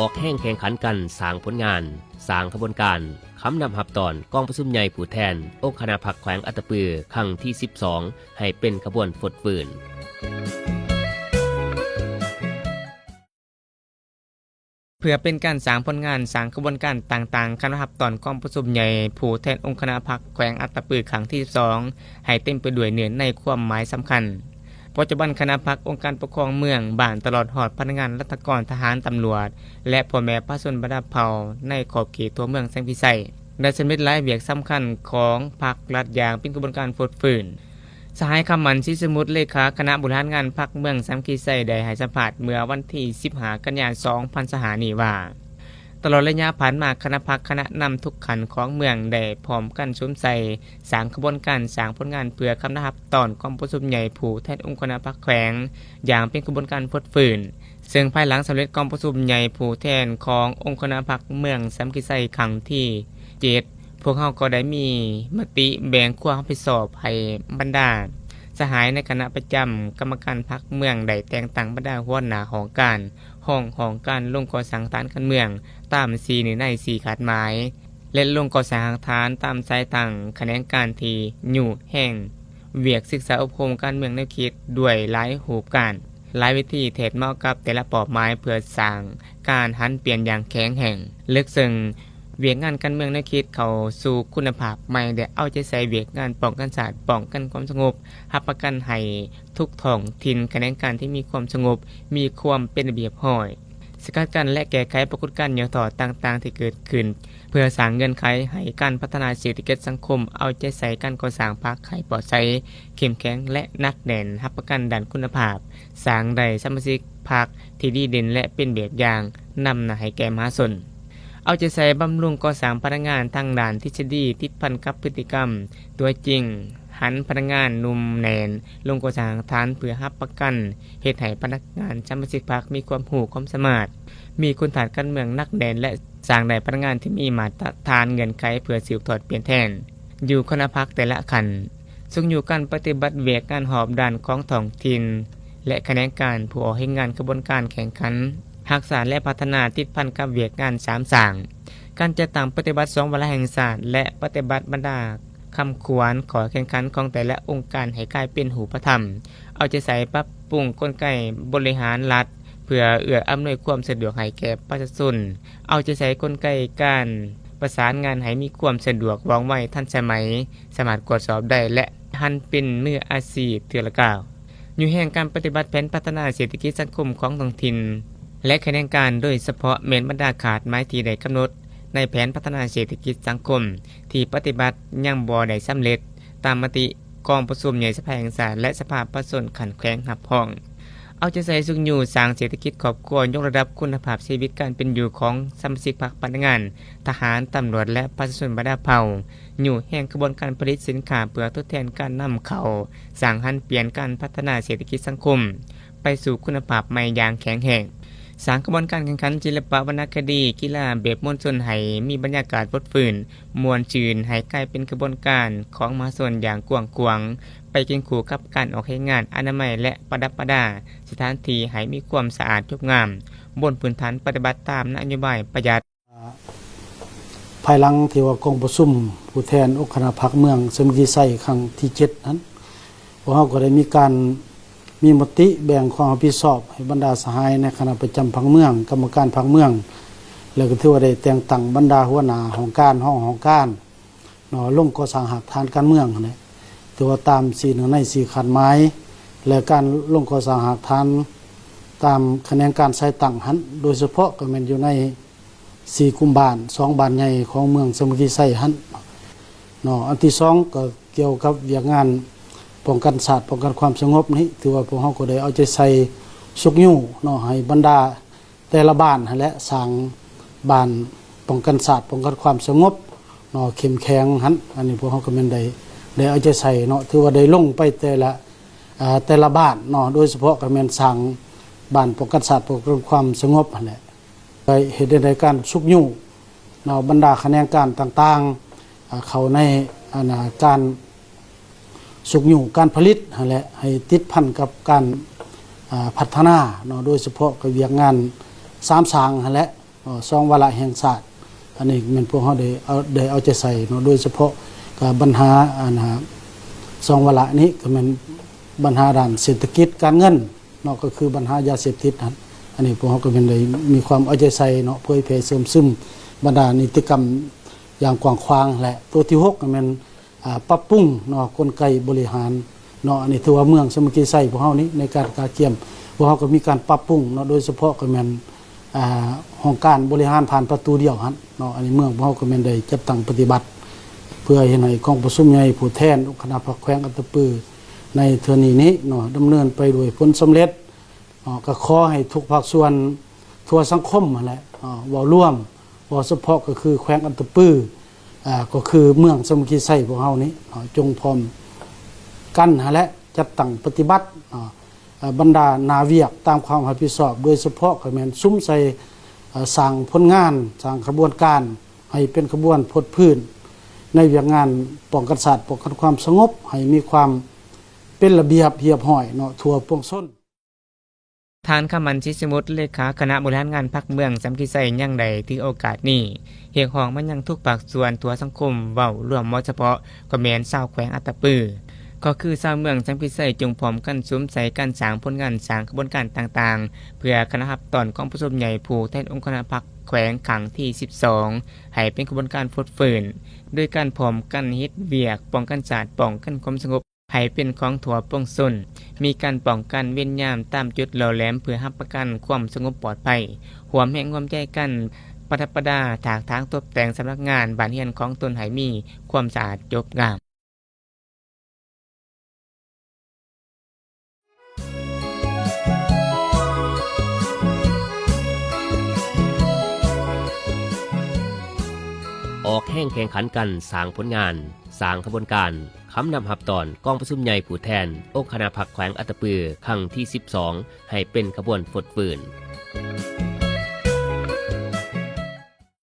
อกแห่งแข่งขันกันสร้างผลงานสร้างขบวนการคำนำหับตอนกองประชุมใหญ่ผู้แทนองค์คณะพรรคแขวงอัตตปือครั้งที่12ให้เป็นขบวนฟดฝืนเพื่อเป็นการสร้างผลงานสร้างกระบวนการต่างๆคณะรับตอนกองประชุมใหญ่ผู้แทนองค์คณะพรรคแขวงอัตตปือครั้งที่12ให้เต็มไปด้วยเนื้อในความหมายสำคัญปัจจุบันคณะพรรคองค์การปกครองเมืองบ้านตลอดหอดพนักงานรัฐกรทหารตำรวจและพ่อแม่ประชาชนบรรดาเผ่าในขอบเขตตัวเมืองแสงพิไสได้สำเร็จหลายเวียกสำคัญของพรรครัฐอย่างเป็นกระบวนการฟดฝืนสหายคำมันศรีสมุทรเลขาคณะบริหารงานพรรคเมืองแสงพิไสได้ให้สัมภาษณ์เมื่อวันที่15กันยายน2025นี้ว่าตลอดระยะผ่านมาคณะพรรคคณะนำทุกขันของเมืองได้พร้อมกันสวมใส่สร้างขบวนการสร้างผลงานเพื่อคำนับตอนกองประชุมใหญ่ผู้แทนองค์คณะพรรคแขวงอย่างเป็นกระบวนการฟดฝืนซึ่งภายหลังสำเร็จกองประชุมใหญ่ผู้แทนขององค์คณะพรรคเมืองแสงพิไสครั้งที่7พวกเขาก็ได้มีมติแบ่งขั้วรับผิดชอบให้บรรดาสหายในคณะประจำกรรมการพรรคเมืองได้แต่งตั้งบรรดาหัวหน้าของการห้องการลงก่อสร้างฐานการเมืองตาม4ใน4ขาดหมายและลงก่อสร้างฐานตามสายต่างแขนงการที่อยู่แห่งเวียกศึกษาอบรมการเมืองแนวคิดด้วยหลายรูปการหลายวิธีเทศเหมาะกับแต่ละเป้าหมายเพื่อสร้างการหันเปลี่ยนอย่างแข็งแรงลึกซึ้งเวียกงานการเมืองแนวคิดเข้าสู่คุณภาพใหม่และเอาใจใส่เวียกงานป้องกันศาสตร์ป้องกันความสงบรับประกันให้ทุกท้องถิ่นแขนงการที่มีความสงบมีความเป็นระเบียบห้อยสกัดกั้นและแก้ไขปรากฏการณ์อย่างต่อต่างๆที่เกิดขึ้นเพื่อสร้างเงื่อนไขให้การพัฒนาเศรษฐกิจสังคมเอาใจใส่การก่อสร้างพรรคให้ปลอดภัยเข้มแข็งและนักแน่นรับประกันด้านคุณภาพสร้างได้สมาชิกพรรคที่ดีเด่นและเป็นแบบอย่างนำหน้าให้แก่มหาชนเอาใจใส่บำรุงก่อสร้างพนักงานทางด้านทฤษฎีติดพันกับพฤติกรรมตัวจริงหันพนักงานหนุ่มแน่นลงก่อสร้างฐานเพื่อรับประกันเฮ็ดให้พนักงานสมาชิกพรรคมีความรู้ความสามารถมีคุณฐานการเมืองนักแน่นและสร้างได้พนักงานที่มีมาตรฐานเงื่อนไขเพื่อสืบทอดเปลี่ยนแทนอยู่คณะพรรคแต่ละขันซึ่งอยู่การปฏิบัติเวียกงานหอบด้านของท้องถิ่นและแขนงการผู้ออกให้งานกระบวนการแข่งขันรักษาและพัฒนาติดพันกับเวียกงาน3สั่งการจัดตั้งปฏิบัติ2วาระแห่งชาติและปฏิบัติบรรดาคำขวัญขอแข่งขันของแต่ละองค์การให้กลายเป็นหูปธรรมเอาใจใส่ปรับปรุงกลไกบริหารรัฐเพื่อเอื้ออำนวยความสะดวกให้แก่ประชาชนเอาใจใส่กลไกการประสานงานให้มีความสะดวกว่องไวทันสมัยสามารถตรวจสอบได้และหันเป็นมืออาชีพเทื่อละก้าวอยู่แห่งการปฏิบัติแผนพัฒนาเศรษฐกิจสังคมของท้องถิ่นและแขนงการโดยเฉพาะแม่นบรรดาขาดหมายที่ได้กำหนดในแผนพัฒนาเศรษฐกิจสังคมที่ปฏิบัติยังบ่ได้สำเร็จตามมติกองประชุมใหญ่สภาแห่งชาติและสภาประชาชนขันแขวงรับรองเอาใจใส่สุขอยู่สร้างเศรษฐกิจครอบครัวยกระดับคุณภาพชีวิตการเป็นอยู่ของสมาชิกพรรคพนักงานทหารตำรวจและประชาชนบรรดาเผ่าอยู่แห่งกระบวนการผลิตสินค้าเพื่อทดแทนการนำเข้าสร้างหันเปลี่ยนการพัฒนาเศรษฐกิจสังคมไปสู่คุณภาพใหม่อย่างแข็งแรงสร้างกระบวนการแข่งขันศิลปะวรรณคดีกีฬาแบบมวลชนให้มีบรรยากาศฟดฝืนมวลชื่นให้กลายเป็นกระบวนการของมหาชนอย่างกว้างขวางไปเคียงคู่กับการออกให้งานอนามัยและประดับประดาสถานที่ให้มีความสะอาดงดงามบนพื้นฐานปฏิบัติตามนโยบายประหยัดภายหลังที่ว่ากองประชุมผู้แทนองค์คณะพรรคเมืองแสงพิไสครั้งที่7นั้นพวกเราก็ได้มีมติแบ่งความรับผิดชอบให้บรรดาสหายในคณะประจำพรรคเมืองกรรมการพรรคเมืองแล้วก็ถือว่าได้แต่งตั้งบรรดาหัวหน้าของการของการลงก่อสร้างหากฐานการเมืองนี่ถือว่าตาม4ใน4ขาดหมายและการลงก่อสร้างหากฐานตามคะแนนการใช้ตั้งหันโดยเฉพาะก็แม่นอยู่ใน4กลุ่มบ้าน2บ้านใหญ่ของเมืองแสงพิไสหันอันที่2ก็เกี่ยวกับเวียกงานป้องกันศาสตร์ป้องกันความสงบนี้ถือว่าพวกเราก็ได้เอาใจใส่สุกยู่ให้บรรดาแต่ละบ้านและสร้างบ้านป้องกันศาสตร์ป้องกันความสงบเข้มแข็งหันอันนี้พวกเราก็แม่นได้เอาใจใส่ถือว่าได้ลงไปแต่ละบ้านโดยเฉพาะก็แม่นสร้างบ้านป้องกันศาสตร์ป้องกันความสงบนั่นแหละได้เฮ็ดในการสุกยู่บรรดาคะแนนการต่างๆเข้าในการสุกอยู่การผลิตแหละให้ติดพันกับการพัฒนาโดยเฉพาะกับเวียกงาน3สั่งแหละ ซองวาระแห่งชาติอันนี้มันพวกเขาได้เอาใจใส่เนาะโดยเฉพาะกับปัญหาซองวาระนี้ก็มันปัญหาด้านเศรษฐกิจการเงินเนาะก็คือปัญหายาเสพติดนั้นอันนี้พวกเขาก็เป็นได้มีความเอาใจใส่เนาะเผยแผ่เสริมซึมบรรดานิติกรรมอย่างกว้างขวางและตัวที่6ก็มันปรับปรุงเนาะกลไกบริหารเนาะอันนี้ถือว่าเมืองสมุทรไซพวกเฮานี้ในการกาเกี่ยมพวกเฮาก็มีการปรับปรุงเนาะโดยเฉพาะก็แม่นห้องการบริหารผ่านประตูเดียวหั่นเนาะอันนี้เมืองพวกเฮาก็แม่นได้จัดตั้งปฏิบัติเพื่อให้กองประชุมใหญ่ผู้แทนคณะพรรคแขวงอัตตปือในเทื่อนี้เนาะดำเนินไปด้วยผลสำเร็จก็ขอให้ทุกภาคส่วนทั่วสังคมนั่นแหละเว้าร่วมเว้าเฉพาะก็คือแขวงอัตตปือก็คือเมืองสมุทรไซพวกเฮานี้จงพร้อมกันและจัดตั้งปฏิบัติบรรดานาเวียกตามความรับผิดชอบโดยเฉพาะก็แม่นซุ้มใส่สร้างผลงานสร้างขบวนการให้เป็นขบวนพดพื้นในเวียกงานป้องกันศาสตร์ป้องกันความสงบให้มีความเป็นระเบียบเรียบร้อยเนาะทั่วปวงชนทานคำมันชิสมุทรเลขาคณะบริหารงานพรรคเมืองสำกิไซยังใดที่โอกาสนี้เรียกร้องมันยังทุกภาคส่วนทั่วสังคมเว้ารวมเฉพาะก็แม่นชาวแขวงอัตตปือก็คือชาวเมืองสำกิไซจงพร้อมกันสวมใส่การสร้างผลงานสร้างกระบวนการต่างๆเพื่อคณะรับตอนของผู้ชมใหญ่ผู้แทนองค์คณะพรรคแขวงขังที่12ให้เป็นกระบวนการฝึกฝนโดยการพร้อมกันเฮ็ดเวียกป้องกันศาสตร์ป้องกันความสงบให้เป็นของถั่วปวงชนมีการป้องกันเว้นยามตามจุดเหล่าแหลมเพื่อรับประกันความสงบปลอดภัยหวมแห่งความใจกันประดับประดาถากทางตกแต่งสำนักงานบ้านเรือนของตนให้มีความสะอาดงดงามออกแห่งแข่งขันกันสร้างผลงานสร้างขบวนการคำนำหับตอนกองประชุมใหญ่ผู้แทนองค์คณะพรรคแขวงอัตตปือครั้งที่12ให้เป็นขบวนฟดฝืน